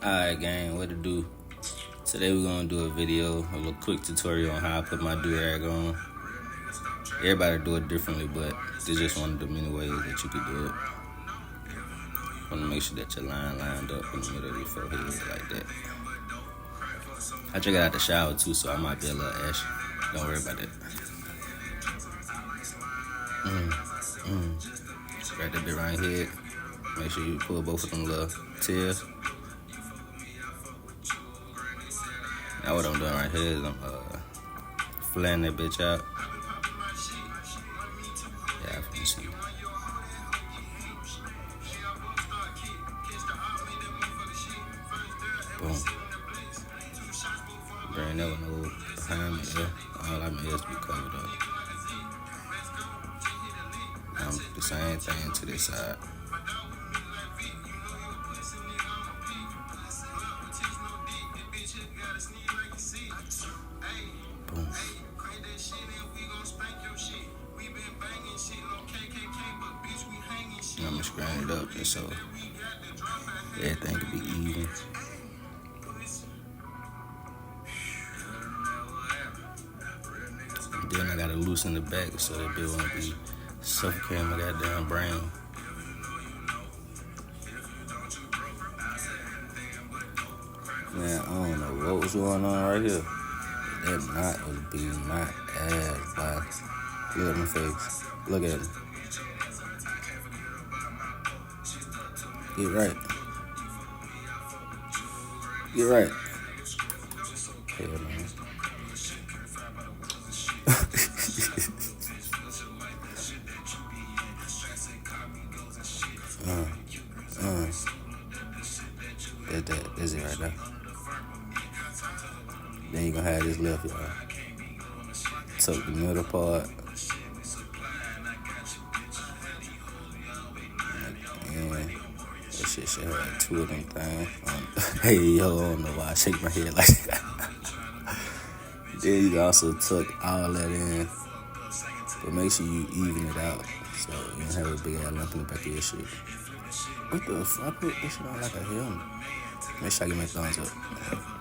Alright, gang, what to do? Today we're gonna do a video, a little quick tutorial on how I put my do-rag on. Everybody do it differently, but this is just one of the many ways that you could do it. Want to make sure that your line lined up in the middle of your forehead like that. I just got out the shower too, so I might be a little ashy. Don't worry about that. Right that bit right here. Make sure you pull both of them little tails. Now what I'm doing right here is I'm flattening that bitch out. Yeah, I can see. Boom. Bring that one over behind me there. All I mean is to be covered up. The same thing to this side. Boom. I'm gonna screen it up just so everything can be even. And then I gotta loosen the back so that bit won't be suffocating my goddamn brain. Man, I don't know what was going on right here. That knot was beating my ass, boy. Look at my face. Look at it. Get right. Get right. Hell, man. That's it right there. Then you gonna have this left, y'all. Tuck the middle part. And that shit should have two of them things. Hey, yo, I don't know why I shake my head like that. Then you can also tuck all that in. But make sure you even it out so you don't have a big ass lump in the back of your shit. What the fuck? I put this shit on like a helmet. Make sure I get my thumbs up.